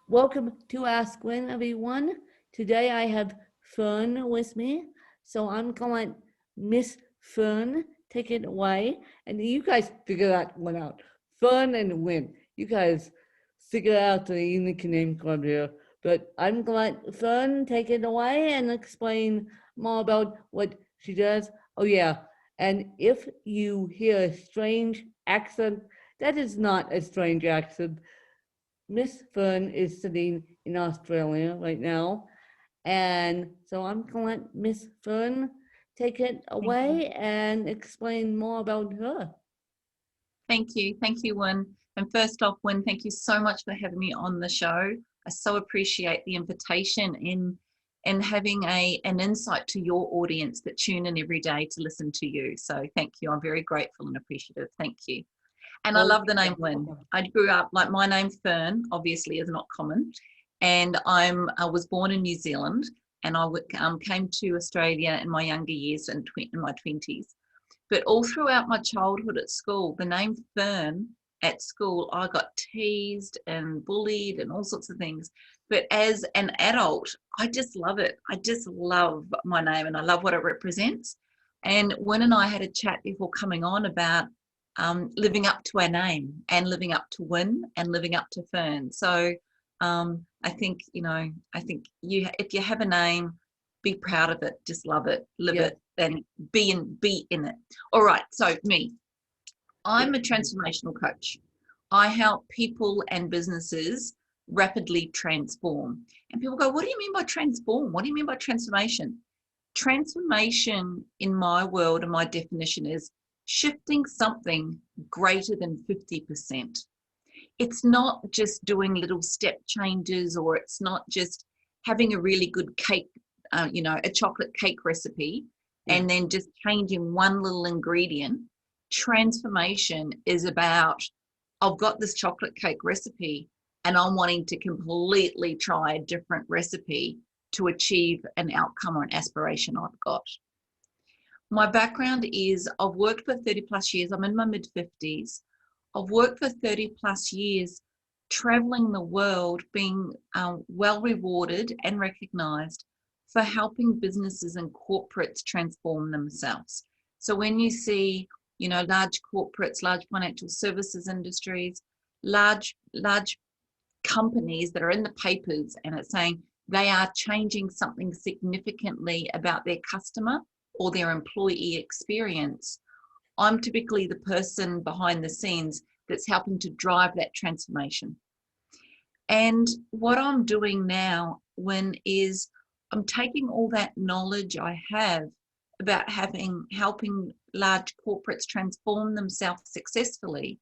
Welcome to Ask Gwen, everyone. Today I have Ferne with me, so I'm going to let Miss Ferne take it away, and you guys figure that one out. Fern and Win, you guys figure out the unique name club here. But I'm going to let Fern take it away and explain more about what she does. Oh yeah, and if you hear a strange accent, that is not a strange accent. Miss Fern is sitting in Australia right now, and so I'm going to let Miss Fern take it Thank you. away and explain more about her. Thank you. Thank you, Wynne. And first off, Wynne, thank you so much for having me on the show. I so appreciate the invitation in having an insight to your audience that tune in every day to listen to you. So thank you. I'm very grateful and appreciative. Thank you. And I love the name Wynne. I grew up, like my name Fern, obviously is not common. And I was born in New Zealand, and I came to Australia in my younger years in my 20s. But all throughout my childhood at school, the name Fern at school, I got teased and bullied and all sorts of things. But as an adult, I just love it. I just love my name and I love what it represents. And Wynne and I had a chat before coming on about living up to our name and living up to Wynne and living up to Fern. So I think, if you have a name, be proud of it, just love it, live it, and be in it. All right, so me, I'm a transformational coach. I help people and businesses rapidly transform. And people go, what do you mean by transform? What do you mean by transformation? Transformation in my world and my definition is shifting something greater than 50%. It's not just doing little step changes, or it's not just having a really good cake, a chocolate cake recipe, and then just changing one little ingredient. Transformation is about, I've got this chocolate cake recipe and I'm wanting to completely try a different recipe to achieve an outcome or an aspiration I've got. My background is I've worked for 30 plus years. I'm in my mid 50s. I've worked for 30 plus years, traveling the world, being well rewarded and recognized for helping businesses and corporates transform themselves. So when you see, large corporates, large financial services industries, large companies that are in the papers and it's saying they are changing something significantly about their customer or their employee experience, I'm typically the person behind the scenes that's helping to drive that transformation. And what I'm doing now, is I'm taking all that knowledge I have about helping large corporates transform themselves successfully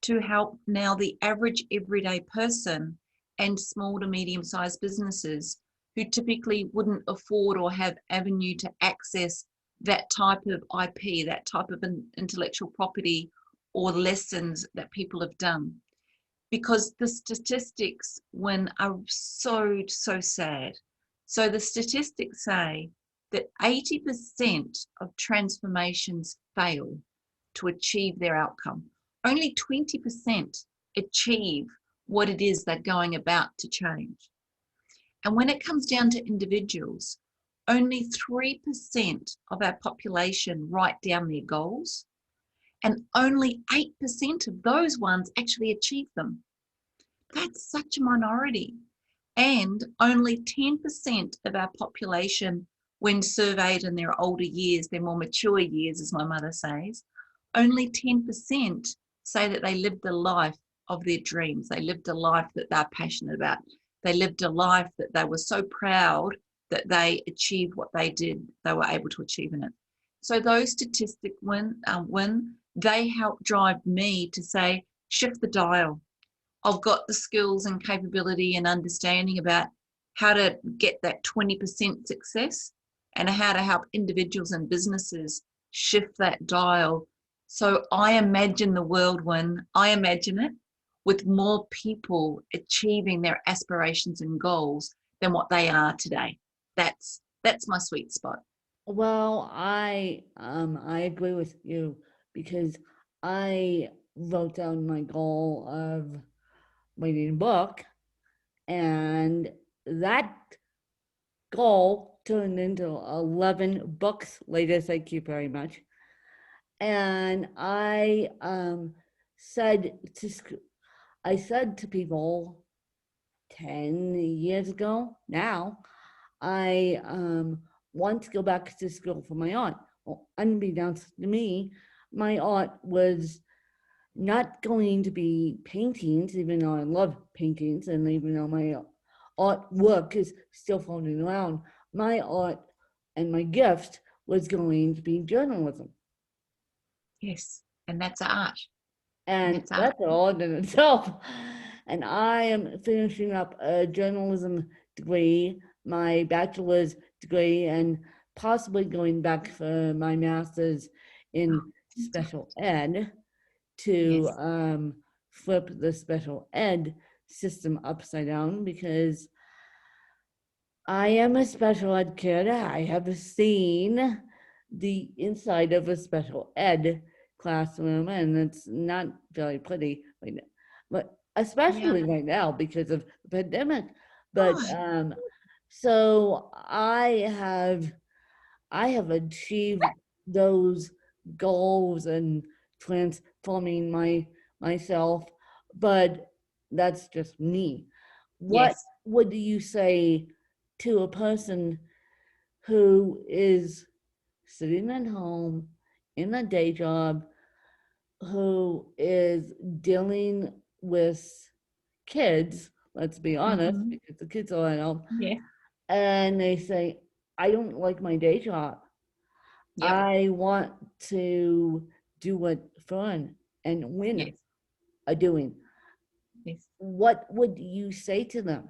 to help now the average everyday person and small to medium-sized businesses who typically wouldn't afford or have avenue to access that type of IP, that type of intellectual property or lessons that people have done. Because the statistics are so sad. So the statistics say that 80% of transformations fail to achieve their outcome. Only 20% achieve what it is they're going about to change. And when it comes down to individuals, only 3% of our population write down their goals, and only 8% of those ones actually achieve them. That's such a minority. And only 10% of our population, when surveyed in their older years, their more mature years, as my mother says, only 10% say that they lived a life of their dreams. They lived a life that they're passionate about. They lived a life that they were so proud that they achieved what they were able to achieve in it. So those statistics, when they help drive me to say, shift the dial. I've got the skills and capability and understanding about how to get that 20% success and how to help individuals and businesses shift that dial. So I imagine the world I imagine it with more people achieving their aspirations and goals than what they are today. That's my sweet spot. Well, I agree with you because I wrote down my goal of writing a book, And that goal turned into 11 books later. Thank you very much. And I said to people 10 years ago now, I want to go back to school for my art. Well, unbeknownst to me, my art was not going to be paintings, even though I love paintings, and even though my artwork is still floating around, my art and my gift was going to be journalism. Yes, and that's art. And That's art. that's all in itself. And I am finishing up a journalism degree, my bachelor's degree, and possibly going back for my master's in special ed to Yes. flip the special ed system upside down, because I am a special ed kid. I have seen the inside of a special ed classroom, and it's not very pretty right now, but especially Yeah. right now because of the pandemic. But Oh, so I have achieved those goals and transforming myself, but that's just me. What yes. would you say to a person who is sitting at home in a day job, who is dealing with kids, let's be honest, Mm-hmm. because the kids are at home, Yeah. and they say, I don't like my day job. Yep. I want to do what Fern and Win Yes. are doing. Yes. What would you say to them?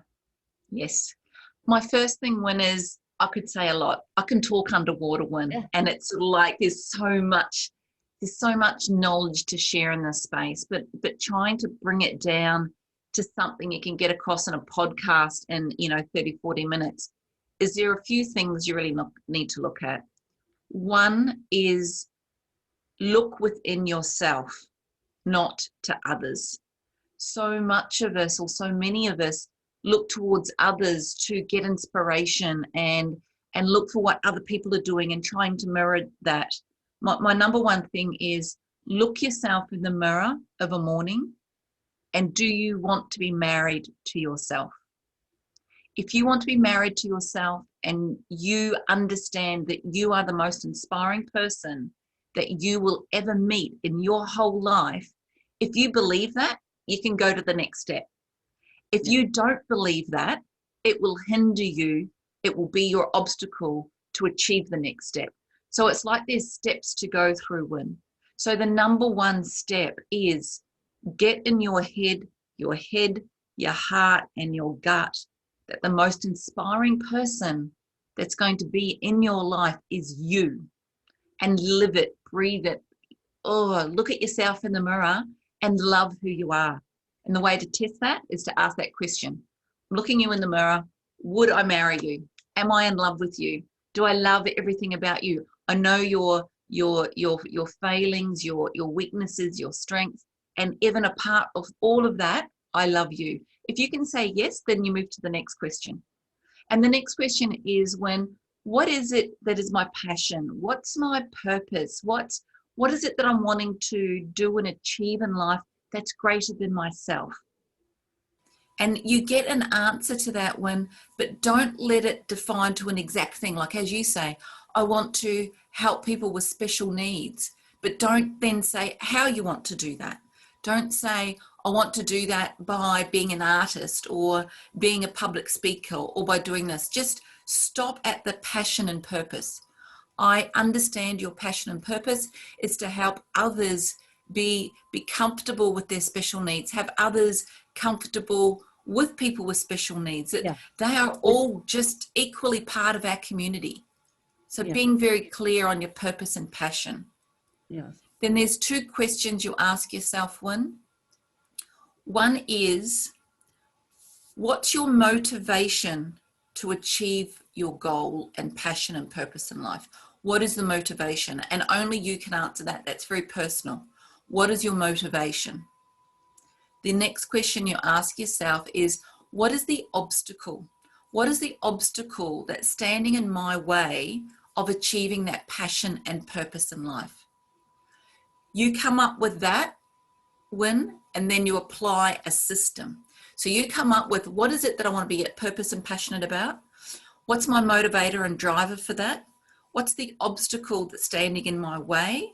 Yes. My first thing, Win, is I could say a lot. I can talk underwater, Win, Yeah, and it's like there's so much knowledge to share in this space, but trying to bring it down to something you can get across in a podcast in 30, 40 minutes. Is there a few things you really need to look at? One is look within yourself, not to others. So much of us, or so many of us, look towards others to get inspiration and look for what other people are doing and trying to mirror that. My number one thing is look yourself in the mirror of a morning, and do you want to be married to yourself? If you want to be married to yourself and you understand that you are the most inspiring person that you will ever meet in your whole life, if you believe that, you can go to the next step. If yeah, you don't believe that, it will hinder you. It will be your obstacle to achieve the next step. So it's like there's steps to go through, Win. So the number one step is get in your head, your heart, and your gut that the most inspiring person that's going to be in your life is you, and live it, breathe it. Oh, look at yourself in the mirror and love who you are. And the way to test that is to ask that question. Looking you in the mirror, would I marry you? Am I in love with you? Do I love everything about you? I know your failings, your weaknesses, your strengths, and even a part of all of that, I love you. If you can say yes, then you move to the next question. And the next question is what is it that is my passion? What's my purpose? What is it that I'm wanting to do and achieve in life that's greater than myself? And you get an answer to that one, but don't let it define to an exact thing. Like, as you say, I want to help people with special needs, but don't then say how you want to do that. Don't say, I want to do that by being an artist or being a public speaker or by doing this. Just stop at the passion and purpose. I understand your passion and purpose is to help others be comfortable with their special needs, have others comfortable with people with special needs, that yeah, they are all just equally part of our community. So yeah, being very clear on your purpose and passion. yes, Then there's two questions you ask yourself, Win. One is, what's your motivation to achieve your goal and passion and purpose in life? What is the motivation? And only you can answer that. That's very personal. What is your motivation? The next question you ask yourself is, what is the obstacle? What is the obstacle that's standing in my way of achieving that passion and purpose in life? You come up with that win, and then you apply a system. So you come up with, what is it that I want to be at purpose and passionate about? What's my motivator and driver for that? What's the obstacle that's standing in my way?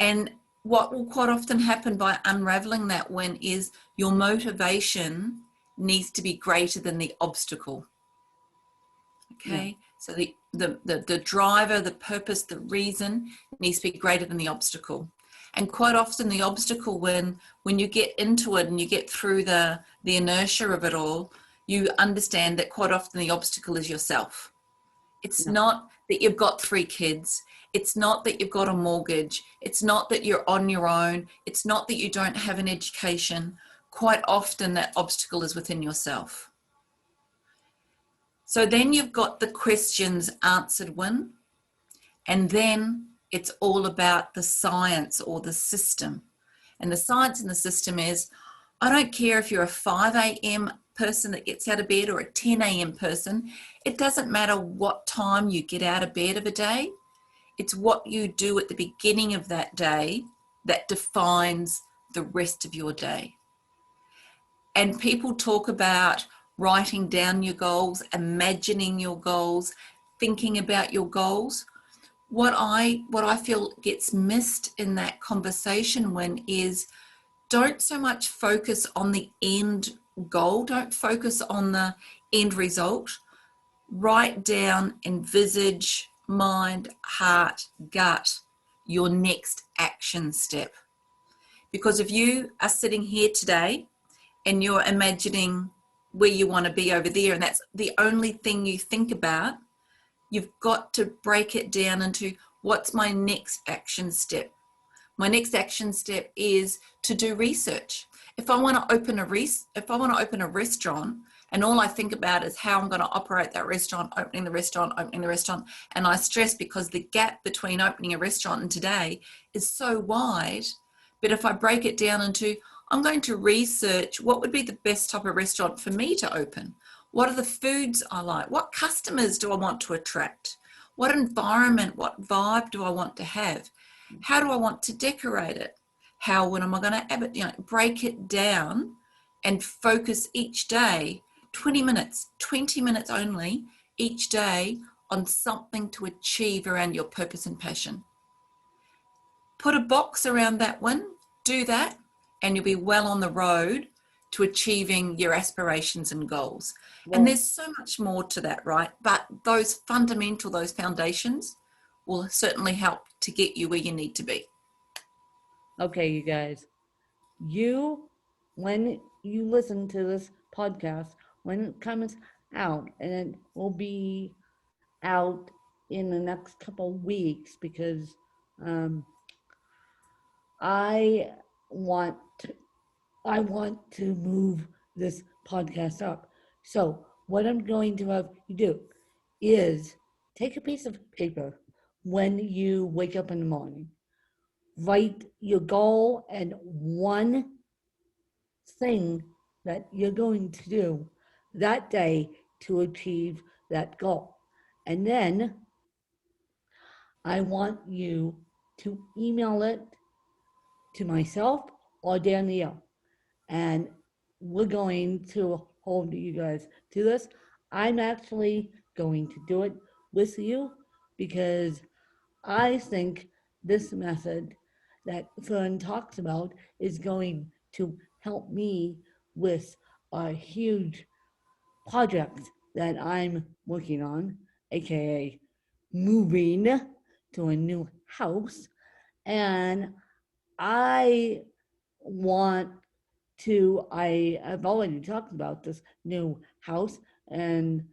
And what will quite often happen by unraveling that win is your motivation needs to be greater than the obstacle. Okay, yeah. So the driver, the purpose, the reason needs to be greater than the obstacle. And quite often the obstacle, when you get into it and you get through the inertia of it all, you understand that quite often the obstacle is yourself. It's not that you've got 3 kids. It's not that you've got a mortgage. It's not that you're on your own. It's not that you don't have an education. Quite often that obstacle is within yourself. So then you've got the questions answered, Win, and then it's all about the science or the system. And the science in the system is, I don't care if you're a 5 a.m. person that gets out of bed or a 10 a.m. person. It doesn't matter what time you get out of bed of a day. It's what you do at the beginning of that day that defines the rest of your day. And people talk about writing down your goals, imagining your goals, thinking about your goals. What I feel gets missed in that conversation is don't so much focus on the end goal. Don't focus on the end result. Write down, envisage, mind, heart, gut, your next action step. Because if you are sitting here today and you're imagining where you want to be over there, and that's the only thing you think about, you've got to break it down into, what's my next action step? My next action step is to do research. If I want to open a restaurant, and all I think about is how I'm going to operate that restaurant, opening the restaurant, and I stress because the gap between opening a restaurant and today is so wide. But if I break it down into, I'm going to research what would be the best type of restaurant for me to open. What are the foods I like? What customers do I want to attract? What environment, what vibe do I want to have? How do I want to decorate it? When am I going to have it? Break it down and focus each day, 20 minutes only each day on something to achieve around your purpose and passion. Put a box around that one, do that, and you'll be well on the road to achieving your aspirations and goals. Well, and there's so much more to that, right? But those foundations will certainly help to get you where you need to be. Okay, you guys, when you listen to this podcast, when it comes out, and it will be out in the next couple weeks, because I want to move this podcast up. So what I'm going to have you do is take a piece of paper when you wake up in the morning. Write your goal and one thing that you're going to do that day to achieve that goal. And then I want you to email it to myself or Danielle. And we're going to hold you guys to this. I'm actually going to do it with you because I think this method that Fern talks about is going to help me with a huge project that I'm working on, aka moving to a new house. And I have already talked about this new house, and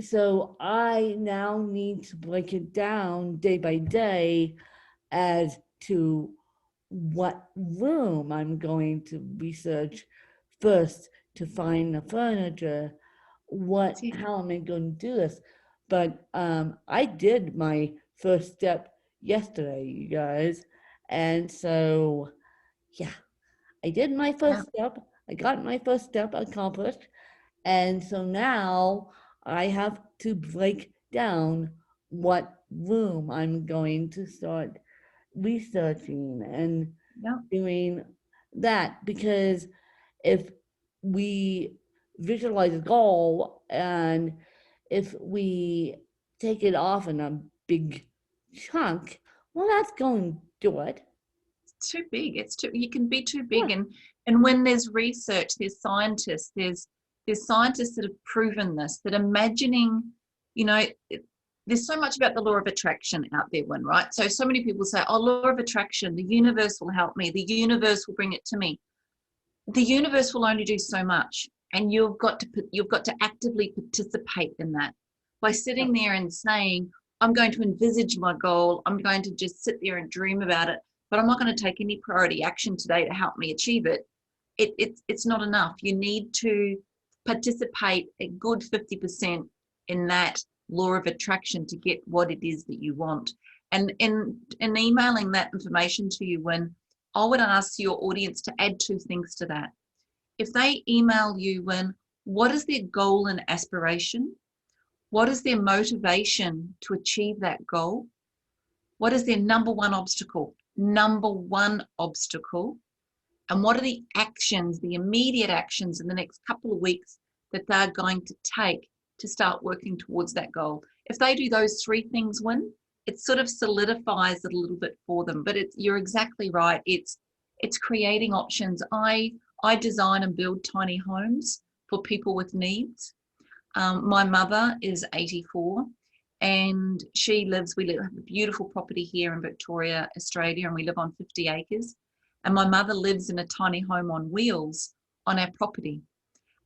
so I now need to break it down day by day as to what room I'm going to research first to find the furniture. How am I going to do this? But I did my first step yesterday, you guys, and so yeah, I did my first step. I got my first step accomplished. And so now I have to break down what room I'm going to start researching and Yeah. doing that, because if we visualize a goal and if we take it off in a big chunk, well, that's going to do it. It's too big. It's too, you can be too big. Yeah. And when there's research, there's scientists, there's scientists that have proven this, that imagining, you know, there's so much about the law of attraction out there, one, right? So many people say, oh, law of attraction, the universe will help me, the universe will bring it to me. The universe will only do so much, and you've got to actively participate in that by sitting there and saying, I'm going to envisage my goal, I'm going to just sit there and dream about it, but I'm not going to take any priority action today to help me achieve it. It's not enough. You need to participate a good 50% in that law of attraction to get what it is that you want. And in emailing that information to you, when I would ask your audience to add two things to that. If they email you, when what is their goal and aspiration? What is their motivation to achieve that goal? What is their number one obstacle? Number one obstacle. And what are the actions, the immediate actions in the next couple of weeks that they're going to take to start working towards that goal? If they do those three things, Win, it sort of solidifies it a little bit for them. But you're exactly right. It's creating options. I design and build tiny homes for people with needs. My mother is 84, and we have a beautiful property here in Victoria, Australia, and we live on 50 acres. And my mother lives in a tiny home on wheels on our property.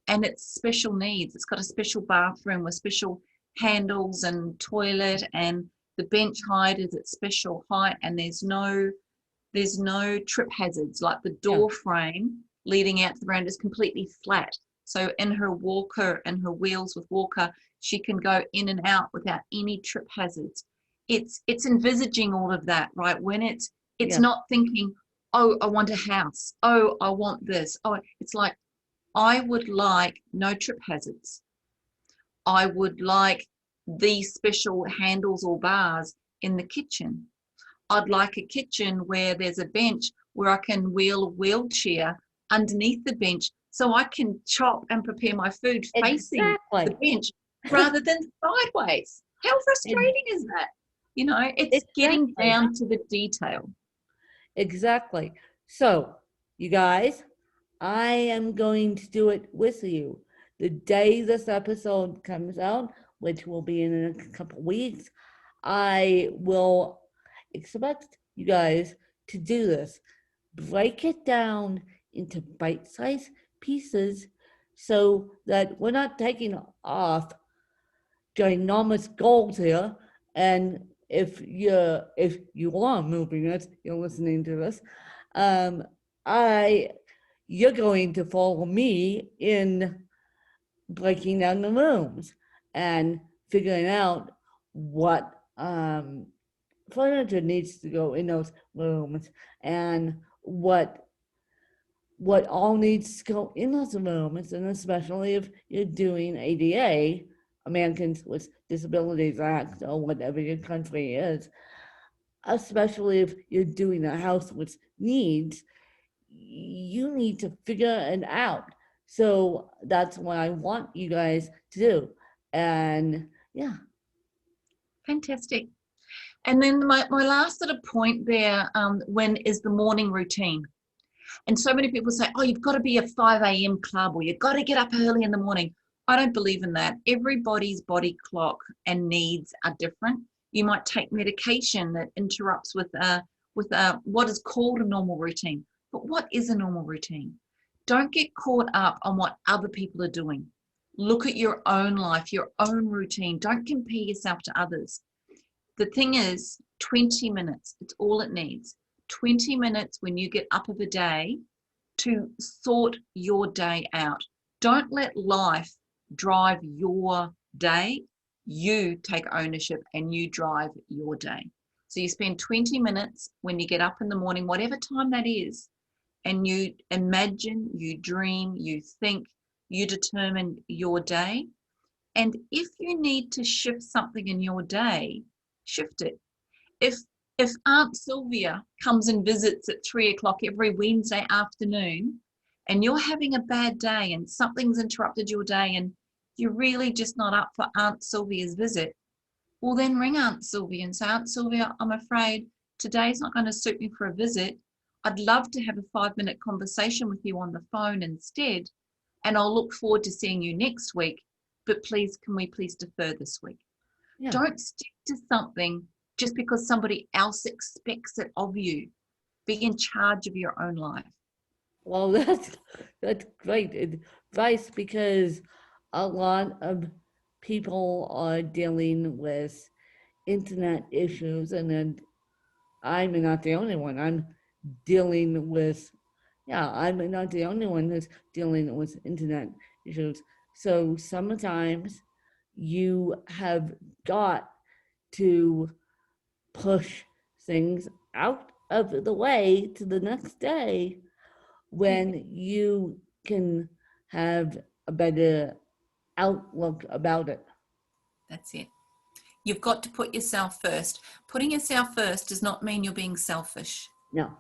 And it's special needs. It's got a special bathroom with special handles and toilet, and the bench height is at special height, and there's no trip hazards. Like the door frame leading out to the veranda is completely flat. So in her walker and her wheels with walker, she can go in and out without any trip hazards. It's envisaging all of that, right? When it's not thinking, oh, I want a house. Oh, I want this. Oh, it's like, I would like no trip hazards. I would like these special handles or bars in the kitchen. I'd like a kitchen where there's a bench where I can wheel a wheelchair underneath the bench so I can chop and prepare my food facing the bench rather than sideways. How frustrating is that? You know, it's getting down to the detail. Exactly. So, you guys, I am going to do it with you. The day this episode comes out, which will be in a couple weeks, I will expect you guys to do this. Break it down into bite-sized pieces so that we're not taking off ginormous goals here. And if you are moving it, you're listening to this, you're going to follow me in breaking down the rooms and figuring out what furniture needs to go in those rooms and what all needs to go in those rooms, and especially if you're doing ADA, Americans with Disabilities Act, or whatever your country is, especially if you're doing a house with needs, you need to figure it out. So that's what I want you guys to do. And yeah. Fantastic. And then my last sort of point there, when is the morning routine. And so many people say, oh, you've got to be a 5 a.m. club, or you've got to get up early in the morning. I don't believe in that. Everybody's body clock and needs are different. You might take medication that interrupts with what is called a normal routine. But what is a normal routine? Don't get caught up on what other people are doing. Look at your own life, your own routine. Don't compare yourself to others. The thing is, 20 minutes, it's all it needs. 20 minutes when you get up of a day to sort your day out. Don't let life drive your day. You take ownership and you drive your day. So you spend 20 minutes when you get up in the morning, whatever time that is, and you imagine, you dream, you think, you determine your day. And if you need to shift something in your day, shift it. If Aunt Sylvia comes and visits at 3 o'clock every Wednesday afternoon, and you're having a bad day and something's interrupted your day and you're really just not up for Aunt Sylvia's visit, well then ring Aunt Sylvia and say, Aunt Sylvia, I'm afraid today's not going to suit me for a visit. I'd love to have a 5-minute conversation with you on the phone instead, and I'll look forward to seeing you next week, but please, can we please defer this week? Yeah. Don't stick to something just because somebody else expects it of you. Be in charge of your own life. Well, that's great advice, because a lot of people are dealing with internet issues, and then I'm not the only one. I'm not the only one who's dealing with internet issues. So sometimes you have got to push things out of the way to the next day when you can have a better outlook about it. That's it. You've got to put yourself first. Putting yourself first does not mean you're being selfish. No.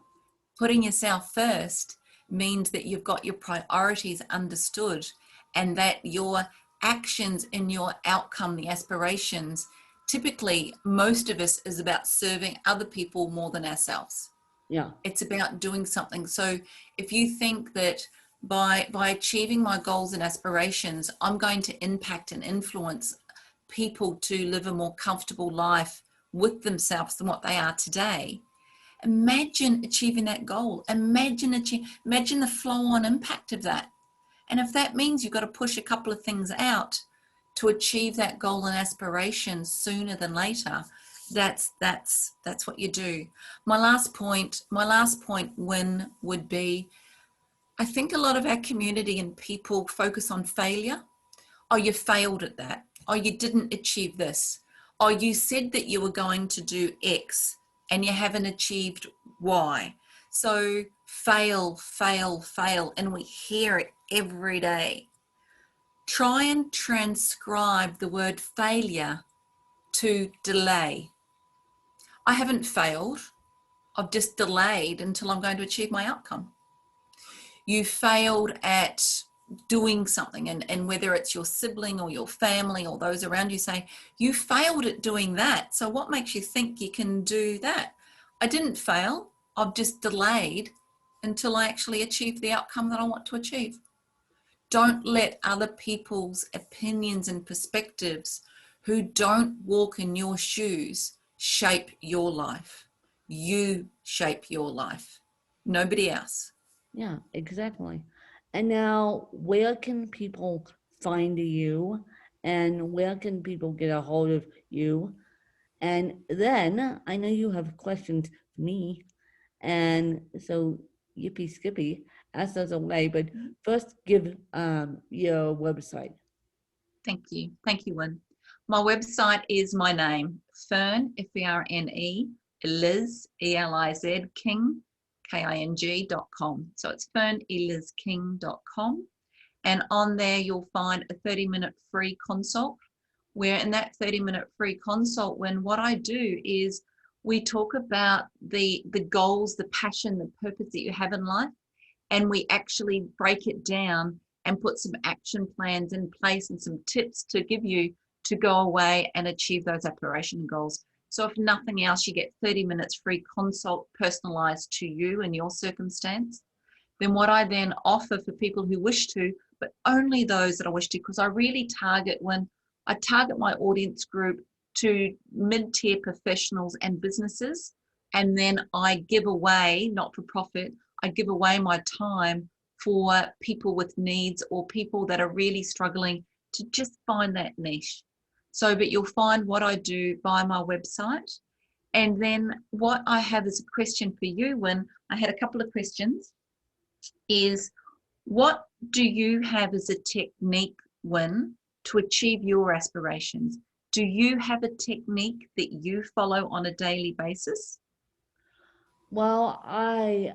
Putting yourself first means that you've got your priorities understood, and that your actions in your outcome, the aspirations, typically most of us is about serving other people more than ourselves. Yeah. It's about doing something. So if you think that by achieving my goals and aspirations, I'm going to impact and influence people to live a more comfortable life with themselves than what they are today, imagine achieving that goal. Imagine the flow-on impact of that. And if that means you've got to push a couple of things out to achieve that goal and aspiration sooner than later, that's what you do. My last point win would be, I think a lot of our community and people focus on failure. Oh, you failed at that. Oh, you didn't achieve this. Oh, you said that you were going to do X and you haven't achieved Y. So fail, fail, fail. And we hear it every day. Try and transcribe the word failure to delay. I haven't failed. I've just delayed until I'm going to achieve my outcome. You failed at doing something, and whether it's your sibling or your family or those around you say, you failed at doing that. So what makes you think you can do that? I didn't fail. I've just delayed until I actually achieve the outcome that I want to achieve. Don't let other people's opinions and perspectives who don't walk in your shoes shape your life. You shape your life, nobody else. Yeah, exactly. And now, where can people find you, and where can people get a hold of you? And then I know you have questions for me, and so yippee skippy, ask those away. But first, give your website. Thank you, Wynn. My website is my name, Ferne, F-E-R-N-E, Eliz, E-L-I-Z, King, King.com. So it's FerneElizKing.com. And on there, you'll find a 30-minute free consult, where in that 30-minute free consult, when what I do is we talk about the goals, the passion, the purpose that you have in life, and we actually break it down and put some action plans in place and some tips to give you to go away and achieve those aspiration goals. So if nothing else, you get 30 minutes free consult personalized to you and your circumstance. Then what I then offer for people who wish to, but only those that I wish to, because I really target my audience group to mid-tier professionals and businesses. And then I give away, not for profit, I give away my time for people with needs or people that are really struggling to just find that niche. So, but you'll find what I do via my website. And then what I have as a question for you, when I had a couple of questions, is what do you have as a technique, Wynn, to achieve your aspirations? Do you have a technique that you follow on a daily basis? Well, I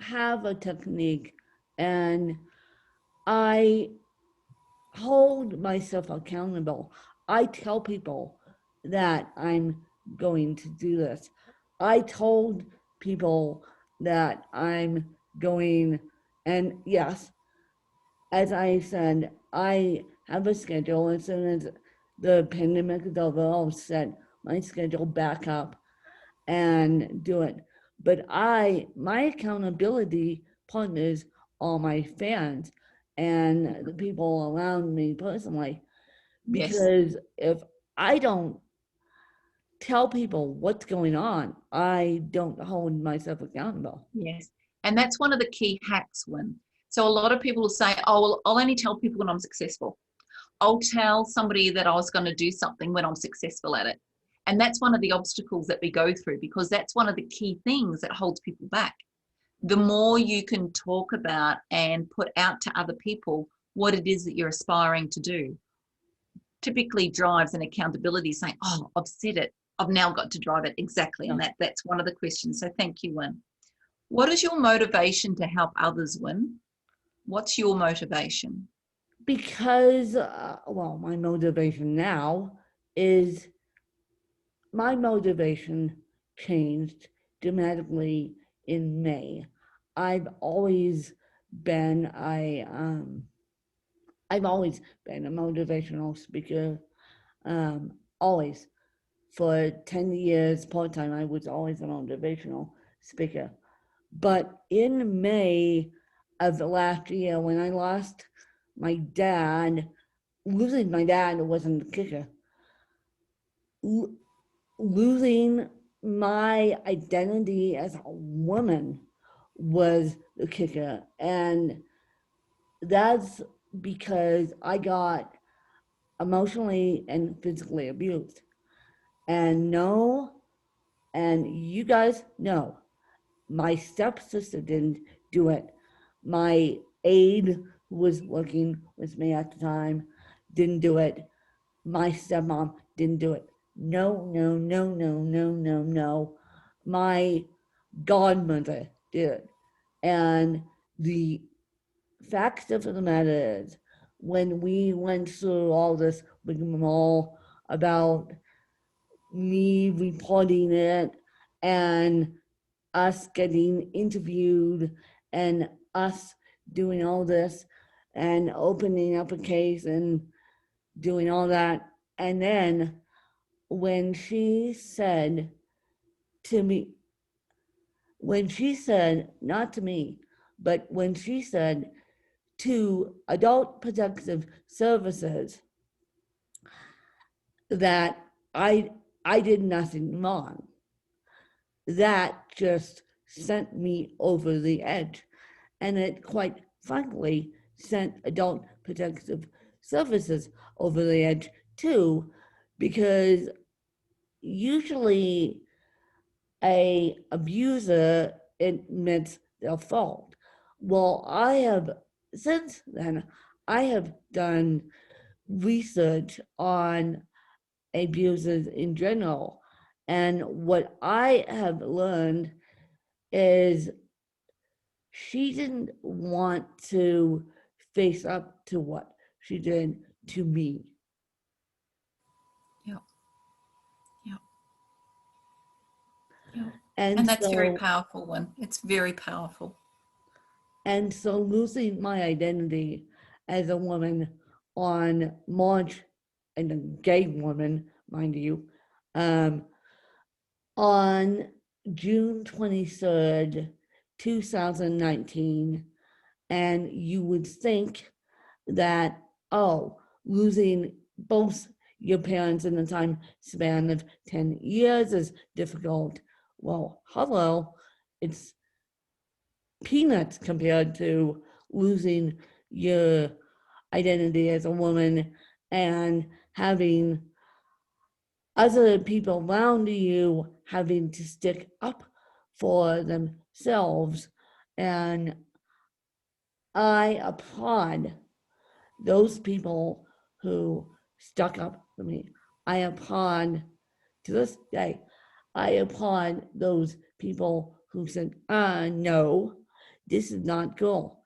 have a technique, and I hold myself accountable. I tell people that I'm going to do this. I told people that I'm going, and yes, as I said, I have a schedule. As soon as the pandemic is over, I'll set my schedule back up and do it. But my accountability partners are my fans and the people around me personally. Yes. Because if I don't tell people what's going on, I don't hold myself accountable. Yes. And that's one of the key hacks, Win. So a lot of people will say, oh, well, I'll only tell people when I'm successful. I'll tell somebody that I was going to do something when I'm successful at it. And that's one of the obstacles that we go through, because that's one of the key things that holds people back. The more you can talk about and put out to other people what it is that you're aspiring to do, typically drives an accountability, saying, oh, I've said it. I've now got to drive it exactly. And that's one of the questions. So thank you, Win. What is your motivation to help others, Win? What's your motivation? Because, well, my motivation now is my motivation changed dramatically in May. I've always been I've always been a motivational speaker. Always. For 10 years part time, I was always a motivational speaker. But in May of the last year, when I lost my dad, losing my dad wasn't the kicker. Losing my identity as a woman was the kicker. And that's because I got emotionally and physically abused. And you guys know, my stepsister didn't do it. My aide who was working with me at the time didn't do it. My stepmom didn't do it. No, no, no, no, no, no, no. My godmother did it. And the fact of the matter is, when we went through all this rigmarole about me reporting it and us getting interviewed and us doing all this and opening up a case and doing all that. And then when she said to me, when she said, not to me, but when she said to Adult Protective Services that I did nothing wrong, that just sent me over the edge. And it quite frankly sent Adult Protective Services over the edge too, because usually a abuser admits their fault. Well, since then I have done research on abusers in general, and what I have learned is she didn't want to face up to what she did to me. Yeah. Yeah. Yeah. And And that's very so, powerful, Win. It's very powerful. and so losing my identity as a woman on March, and a gay woman, mind you, on June 23rd, 2019, and you would think that, oh, losing both your parents in the time span of 10 years is difficult. Well, hello, it's peanuts compared to losing your identity as a woman and having other people around you having to stick up for themselves. And I applaud those people who stuck up for me. I applaud, to this day, I applaud those people who said, no, this is not cool.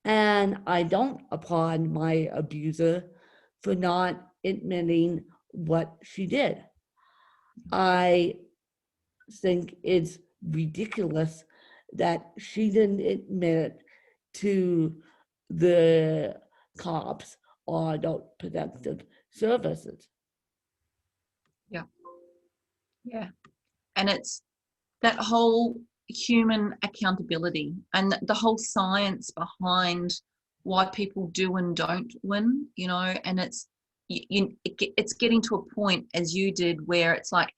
And I don't applaud my abuser for not admitting what she did. I think it's ridiculous that she didn't admit it to the cops or adult protective services. Yeah. And it's that whole human accountability and the whole science behind why people do and don't win, you know, and it's it's getting to a point, as you did, where it's like,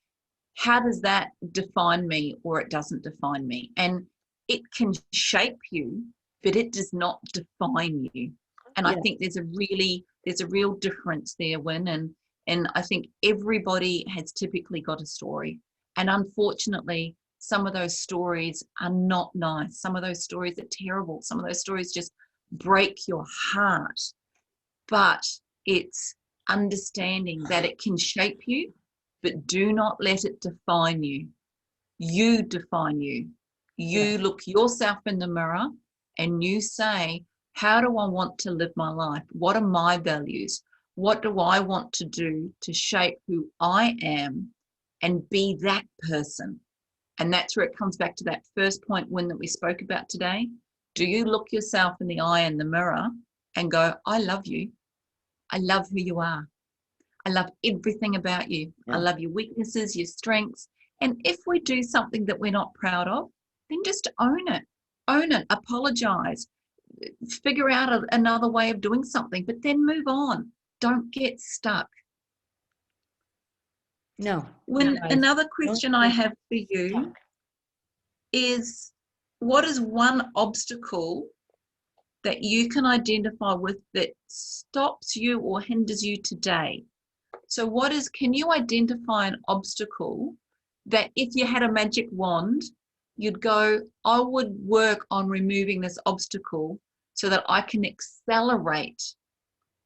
how does that define me, or it doesn't define me? And it can shape you, but it does not define you. And I Yeah. think there's a real difference there, Win. And I think everybody has typically got a story. And unfortunately, some of those stories are not nice. Some of those stories are terrible. Some of those stories just break your heart. But it's understanding that it can shape you, but do not let it define you. You define you. You Yeah. look yourself in the mirror and you say, how do I want to live my life? What are my values? What do I want to do to shape who I am and be that person? And that's where it comes back to that first point, Win, that we spoke about today. Do you look yourself in the eye in the mirror and go, I love you. I love who you are. I love everything about you. I Yeah. love your weaknesses, your strengths. And if we do something that we're not proud of, then just own it. Own it. Apologize. Figure out another way of doing something, but then move on. Don't get stuck. No. When Guys, another don't question I get have for you stuck. is, what is one obstacle that you can identify with that stops you or hinders you today? So can you identify an obstacle that if you had a magic wand, you'd go, I would work on removing this obstacle so that I can accelerate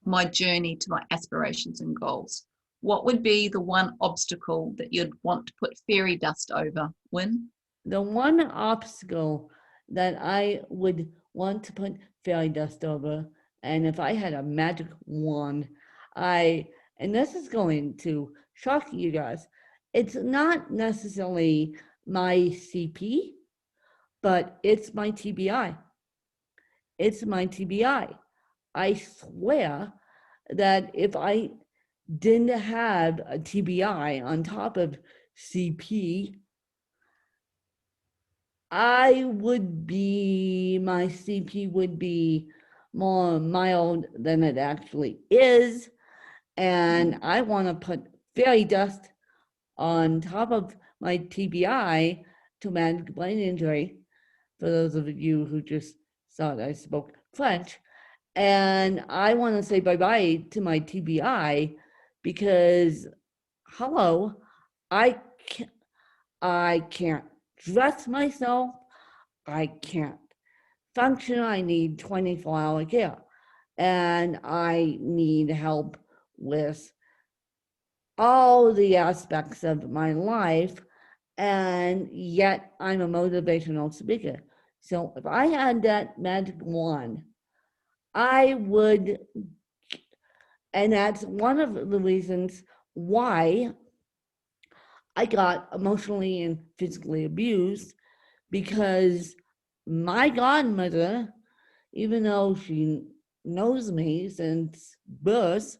my journey to my aspirations and goals? What would be the one obstacle that you'd want to put fairy dust over, Win? The one obstacle that I would want to put fairy dust over, and if I had a magic wand, and this is going to shock you guys, it's not necessarily my CP, but it's my TBI. It's my TBI. I swear that if I didn't have a TBI on top of CP, my CP would be more mild than it actually is. And I want to put fairy dust on top of my TBI, traumatic brain injury, for those of you who just thought I spoke French. And I want to say bye-bye to my TBI because, hello, I can't dress myself. I can't function. I need 24-hour care. And I need help with all the aspects of my life. And yet I'm a motivational speaker. So if I had that magic wand, I would, and that's one of the reasons why I got emotionally and physically abused, because my godmother, even though she knows me since birth,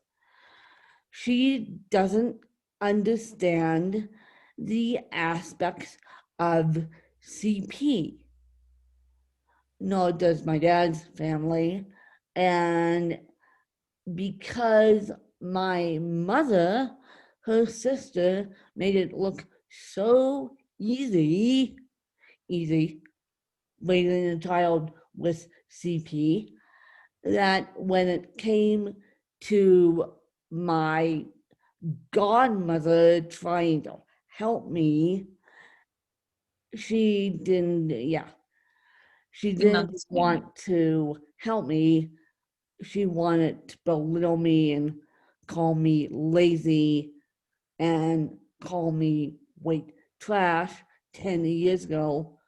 she doesn't understand the aspects of CP, nor does my dad's family. And because my mother, her sister, made it look so easy raising a child with CP, that when it came to my godmother trying to help me, she didn't Didn't understand. want to help me. She wanted to belittle me and call me lazy and call me white trash 10 years ago.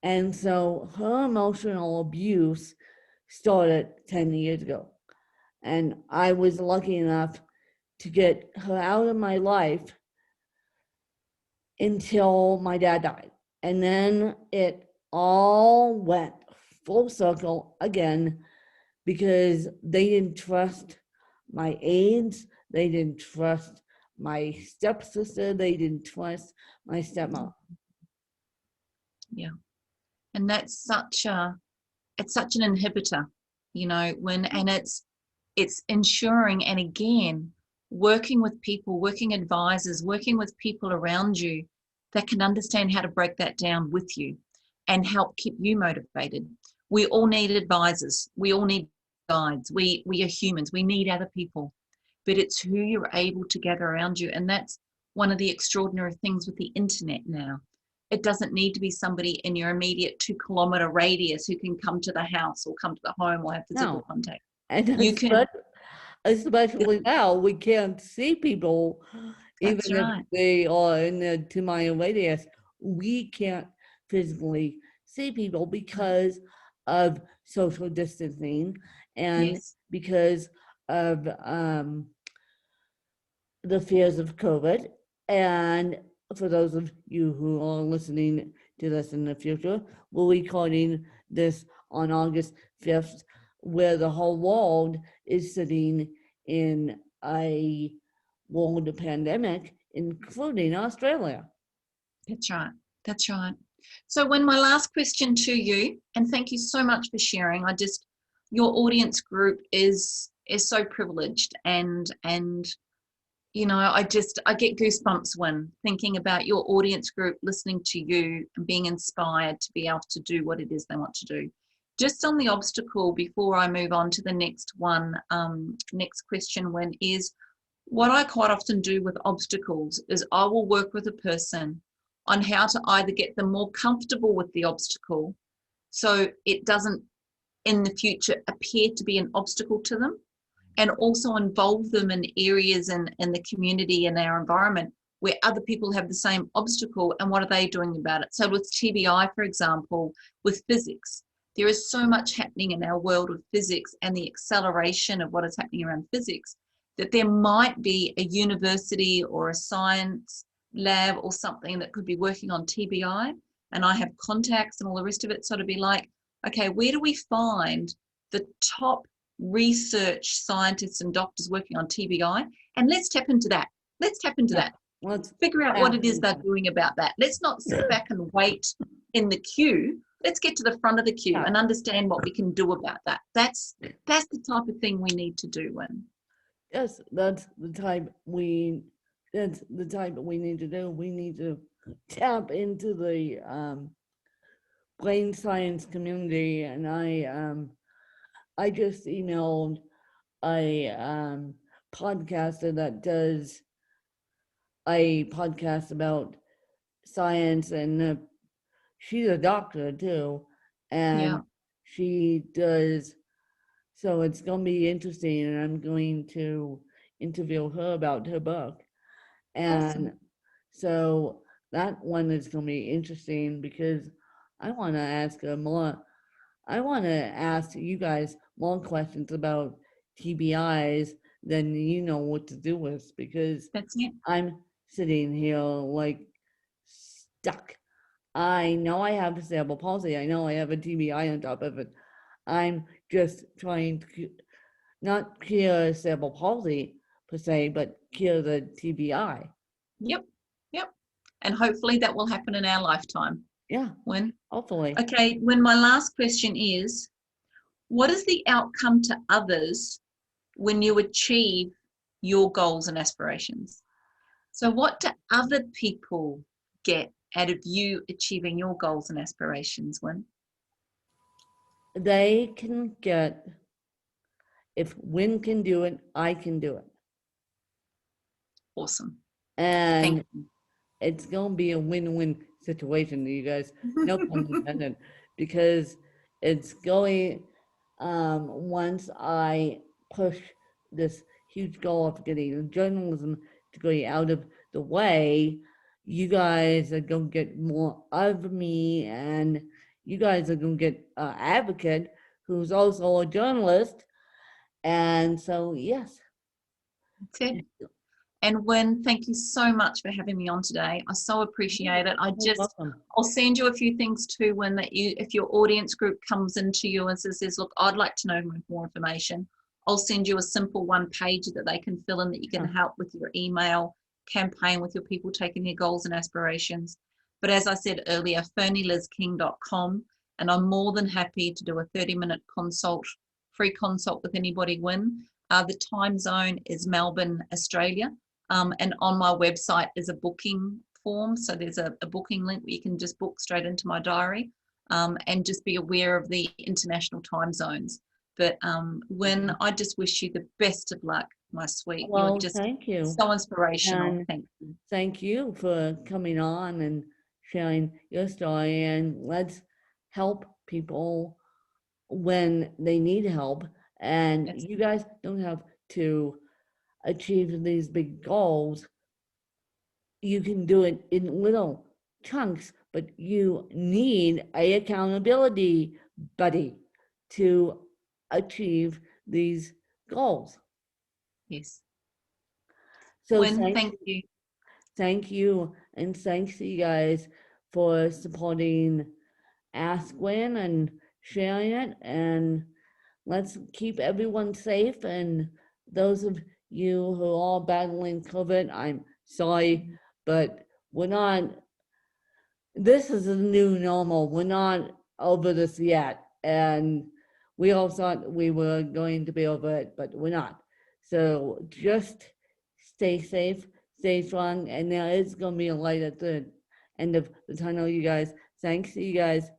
And so her emotional abuse started 10 years ago. And I was lucky enough to get her out of my life until my dad died. And then it all went full circle again because they didn't trust my aides, they didn't trust my stepsister, they didn't trust my stepmom. Yeah. And that's such an inhibitor, and it's ensuring, and again, working with people, working advisors, working with people around you that can understand how to break that down with you and help keep you motivated. We all need advisors. We all need guides. We are humans. We need other people, but it's who you're able to gather around you. And that's one of the extraordinary things with the internet now. It doesn't need to be somebody in your immediate 2-kilometer radius who can come to the house or come to the home or have physical contact. And You can, especially now, we can't see people, even that's if right. they are in the 2-mile radius. We can't physically see people because of social distancing and Yes. because of the fears of COVID. And for those of you who are listening to this in the future, we're recording this on August 5th, where the whole world is sitting in a world pandemic, including Australia. That's right. That's right. So when my last question to you, and thank you so much for sharing. Your audience group is so privileged, and I get goosebumps when thinking about your audience group listening to you and being inspired to be able to do what it is they want to do. Just on the obstacle, before I move on to the next one, next question, is what I quite often do with obstacles is I will work with a person on how to either get them more comfortable with the obstacle so it doesn't in the future appear to be an obstacle to them, and also involve them in areas in the community and our environment where other people have the same obstacle, and what are they doing about it. So with TBI, for example, with physics, there is so much happening in our world of physics and the acceleration of what is happening around physics, that there might be a university or a science lab or something that could be working on TBI, and I have contacts and all the rest of it. So to be like, okay, where do we find the top research scientists and doctors working on TBI, and let's tap into that. Let's tap into that. Let's figure out what it is they're doing about that. Let's not sit back and wait in the queue. Let's get to the front of the queue and understand what we can do about that. That's the type of thing we need to do. Yes, that's the type we need to do. We need to tap into the brain science community, and I just emailed a podcaster that does a podcast about science, and she's a doctor too, and she does. So it's going to be interesting, and I'm going to interview her about her book. And awesome. So that one is going to be interesting because I want to ask her more. I want to ask you guys more questions about TBIs than you know what to do with, because I'm sitting here like stuck. I know I have cerebral palsy. I know I have a TBI on top of it. I'm just trying to not cure cerebral palsy per se, but cure the TBI. Yep. And hopefully that will happen in our lifetime. Yeah. When? Hopefully. Okay, when my last question is, what is the outcome to others when you achieve your goals and aspirations? So what do other people get out of you achieving your goals and aspirations, Wynn? They can get, if Wynn can do it, I can do it. Awesome. And it's going to be a win-win situation, you guys. No pun intended. Because it's going, once I push this huge goal of getting journalism to go out of the way, you guys are going to get more of me, and you guys are going to get an advocate who's also a journalist. And so, yes. That's it. And Wynne, thank you so much for having me on today. I so appreciate it. You're welcome. I'll send you a few things too, Wynne, that if your audience group comes into you and says, look, I'd like to know more information, I'll send you a simple one page that they can fill in that you can help with your email campaign with your people taking their goals and aspirations. But as I said earlier, FerneElizKing.com, and I'm more than happy to do a 30-minute free consult with anybody, Wynne. The time zone is Melbourne, Australia. And on my website is a booking form. So there's a booking link where you can just book straight into my diary, and just be aware of the international time zones. But Wynne, I just wish you the best of luck, my sweet. Well, You're just thank you. so inspirational. And thank you. Thank you for coming on and sharing your story. And let's help people when they need help. And you guys don't have to achieve these big goals. You can do it in little chunks, but you need an accountability buddy to achieve these goals. Yes. So Wynne, thank you. Thank you. And thanks to you guys for supporting Ask Wynne and sharing it. And let's keep everyone safe. And those of you who are battling COVID, I'm sorry, but we're not, this is a new normal. We're not over this yet. And we all thought we were going to be over it, but we're not. So just stay safe, stay strong, and there is going to be a light at the end of the tunnel, you guys. Thanks to you guys.